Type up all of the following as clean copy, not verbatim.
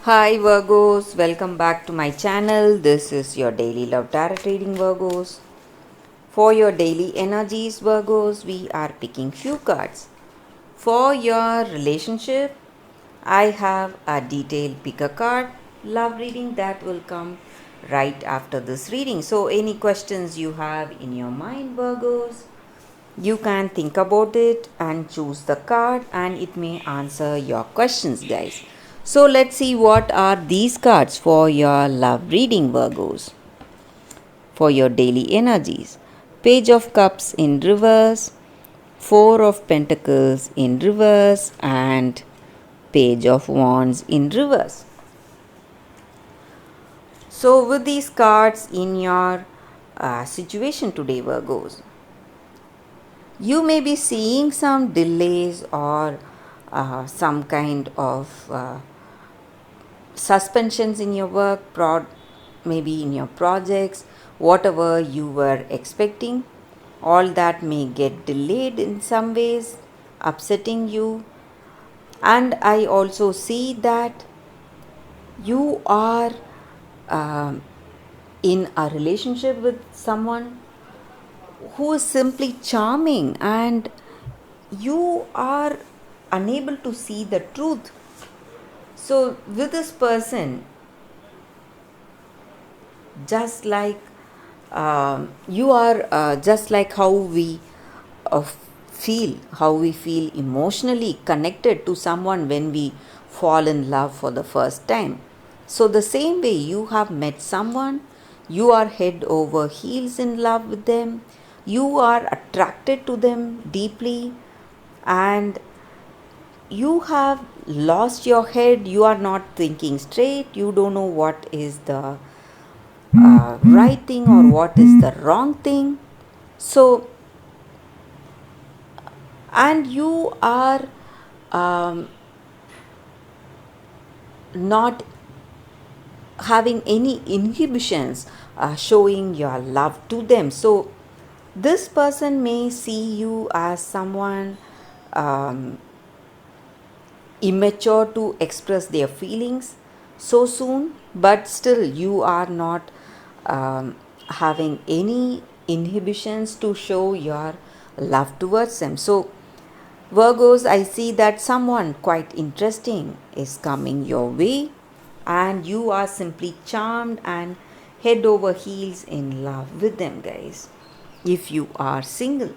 Hi Virgos, welcome back to my channel. This is your daily love tarot reading, Virgos. For your daily energies, Virgos, we are picking few cards. For your relationship, I have a detailed pick a card love reading that will come right after this reading. So any questions you have in your mind, Virgos, you can think about it and choose the card and it may answer your questions, guys. So let's see what are these cards for your love reading, Virgos. For your daily energies. Page of Cups in reverse, Four of Pentacles in reverse, and Page of Wands in reverse. So with these cards in your situation today, Virgos, you may be seeing some delays or some kind of suspensions in your work, maybe in your projects, whatever you were expecting, all that may get delayed in some ways, upsetting you. And I also see that you are um, in a relationship with someone who is simply charming and you are unable to see the truth. So, with this person, just like you are just like uh, how we feel emotionally connected to someone when we fall in love for the first time. So, the same way you have met someone, you are head over heels in love with them, you are attracted to them deeply, and you have lost your head, you are not thinking straight, you don't know what is the right thing or what is the wrong thing. So, and you are um, not having any inhibitions showing your love to them. So, this person may see you as someone um, immature to express their feelings so soon, but still you are not having any inhibitions to show your love towards them. So, Virgos, I see that someone quite interesting is coming your way, and you are simply charmed and head over heels in love with them, guys. If you are single,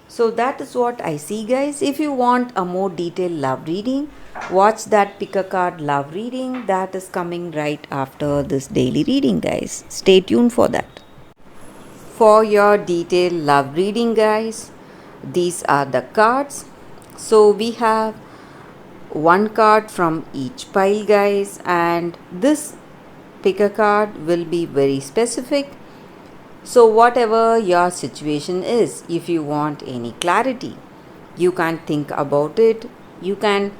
so that is what I see, guys. If you want a more detailed love reading, watch that pick a card love reading that is coming right after this daily reading, guys. Stay tuned for that. For your detailed love reading, guys, these are the cards. So we have one card from each pile, guys, and this pick a card will be very specific. So, whatever your situation is, if you want any clarity, you can think about it. You can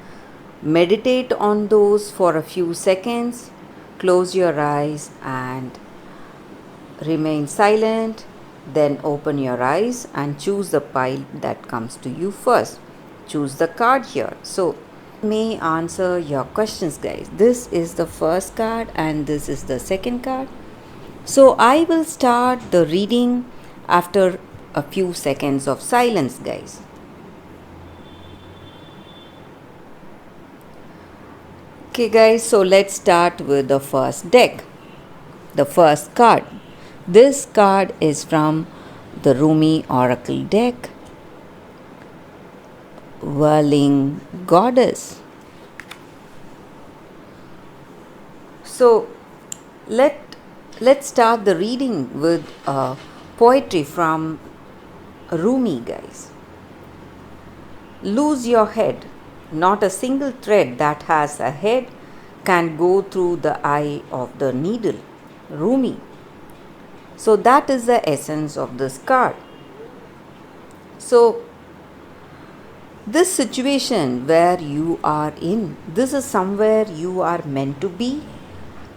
meditate on those for a few seconds, close your eyes and remain silent. Then open your eyes and choose the pile that comes to you first. Choose the card here. So, may answer your questions, guys. This is the first card and this is the second card. So I will start the reading after a few seconds of silence, guys. Okay, guys, so let's start with the first deck, the first card. This card is from the Rumi Oracle deck, Whirling Goddess. So let's start the reading with poetry from Rumi, guys. Lose your head. Not a single thread that has a head can go through the eye of the needle. Rumi. So that is the essence of this card. So this situation where you are in, this is somewhere you are meant to be.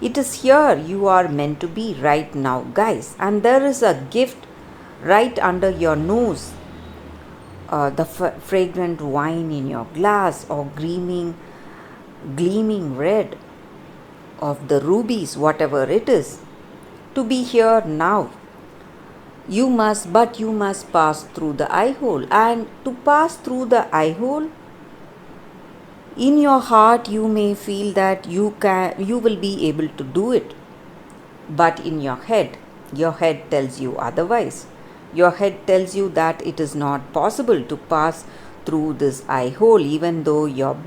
It is here you are meant to be right now, guys. And there is a gift right under your nose. The fragrant wine in your glass or gleaming red. of the rubies, whatever it is, to be here now. But you must pass through the eye hole. And to pass through the eye hole, in your heart you may feel that you will be able to do it. But in your head tells you otherwise. Your head tells you that it is not possible to pass through this eye hole, even though even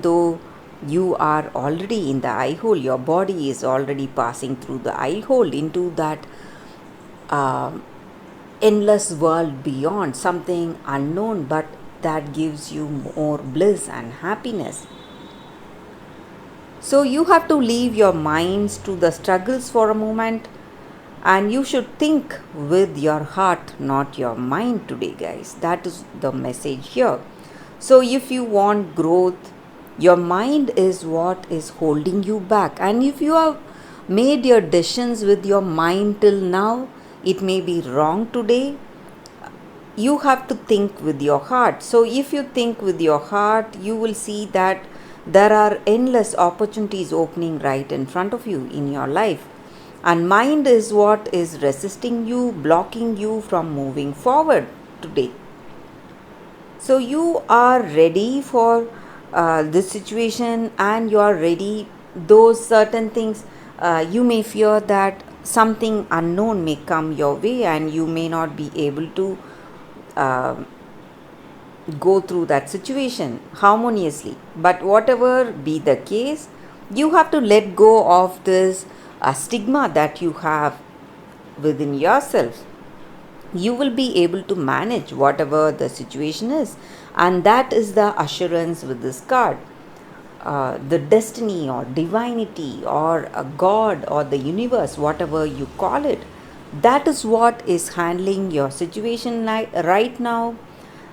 though you are already in the eye hole, your body is already passing through the eye hole into that uh, endless world beyond, something unknown, but that gives you more bliss and happiness. So you have to leave your minds to the struggles for a moment, and you should think with your heart, not your mind today, guys. That is the message here. So if you want growth, your mind is what is holding you back. And if you have made your decisions with your mind till now, it may be wrong today. You have to think with your heart. So if you think with your heart, you will see that there are endless opportunities opening right in front of you in your life. And mind is what is resisting you, blocking you from moving forward today. So you are ready for this situation, and you are ready. Those certain things, you may fear that something unknown may come your way, and you may not be able to uh, go through that situation harmoniously. But whatever be the case, you have to let go of this stigma that you have within yourself. You will be able to manage whatever the situation is, and that is the assurance with this card. The destiny or divinity or a god or the universe, whatever you call it, that is what is handling your situation right now.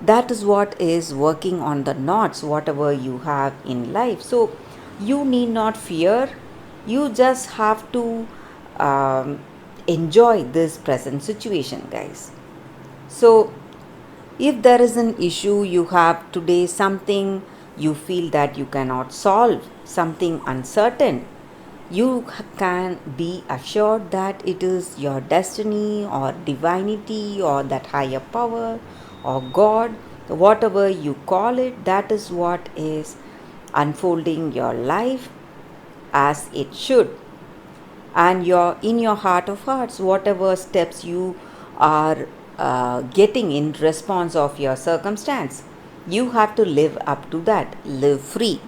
That is what is working on the knots, whatever you have in life. So you need not fear. You just have to um, enjoy this present situation, guys. So if there is an issue you have today, something you feel that you cannot solve, something uncertain, you can be assured that it is your destiny or divinity or that higher power or God, whatever you call it, that is what is unfolding your life as it should. And in your heart of hearts, whatever steps you are getting in response of your circumstance, you have to live up to that, live free.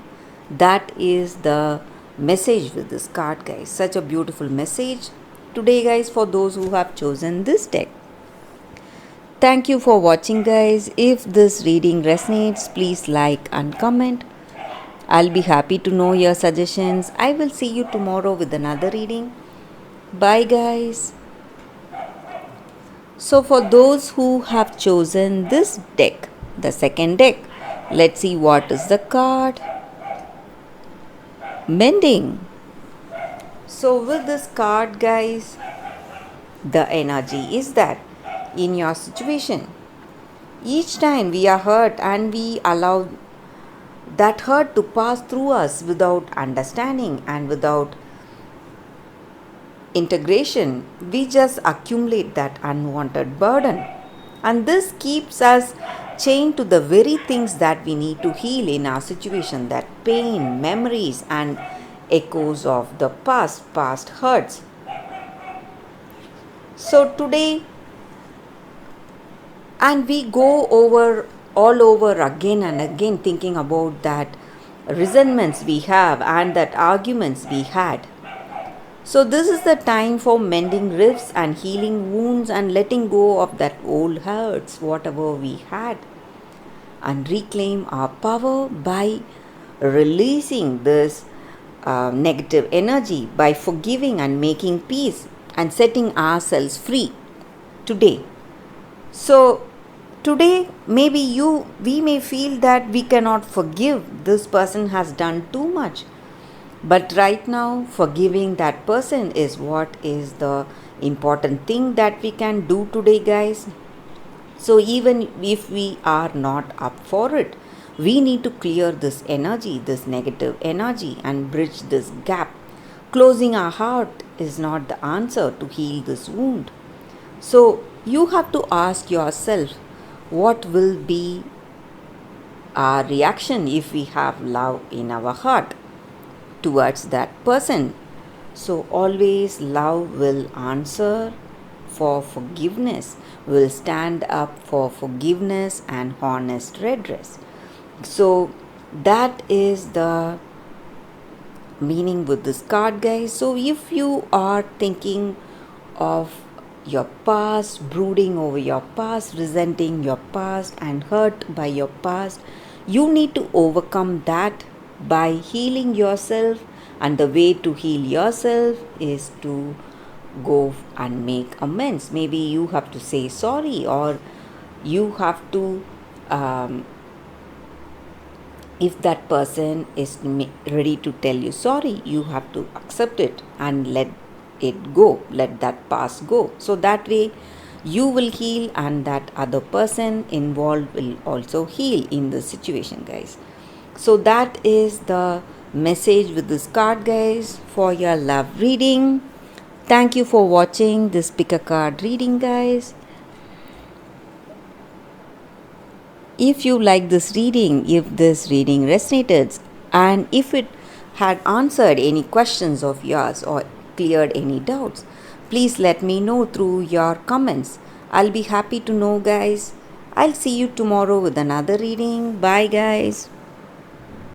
That is the message with this card, guys. Such a beautiful message today, guys, for those who have chosen this deck. Thank you for watching, guys. If this reading resonates, please like and comment. I'll be happy to know your suggestions. I will see you tomorrow with another reading. Bye, guys. So for those who have chosen this deck, the second deck, let's see what is the card. Mending. So with this card, guys, the energy is that in your situation, each time we are hurt and we allow that hurt to pass through us without understanding and without integration, we just accumulate that unwanted burden. And this keeps us chained to the very things that we need to heal in our situation, that pain, memories, and echoes of the past hurts. So today, and we go over all over again and again thinking about that resentments we have and that arguments we had. So this is the time for mending rifts and healing wounds and letting go of that old hurts, whatever we had, and reclaim our power by releasing this negative energy, by forgiving and making peace and setting ourselves free today. So today maybe we may feel that we cannot forgive, this person has done too much. But right now, forgiving that person is what is the important thing that we can do today, guys. So even if we are not up for it, We need to clear this energy, this negative energy, and bridge this gap. Closing our heart is not the answer to heal this wound. So you have to ask yourself, what will be our reaction if we have love in our heart towards that person? So always love will answer for forgiveness, will stand up for forgiveness and honest redress. So that is the meaning with this card, guys. So if you are thinking of your past, brooding over your past, resenting your past, and hurt by your past, you need to overcome that by healing yourself. And the way to heal yourself is to go and make amends. Maybe you have to say sorry, or you have to if that person is ready to tell you sorry, you have to accept it and let it go, let that past go. So that way you will heal, and that other person involved will also heal in the situation, guys. So that is the message with this card, guys, for your love reading. Thank you for watching this pick a card reading, guys. If you like this reading, if this reading resonated, and if it had answered any questions of yours or cleared any doubts, please let me know through your comments. I'll be happy to know, guys. I'll see you tomorrow with another reading. Bye, guys.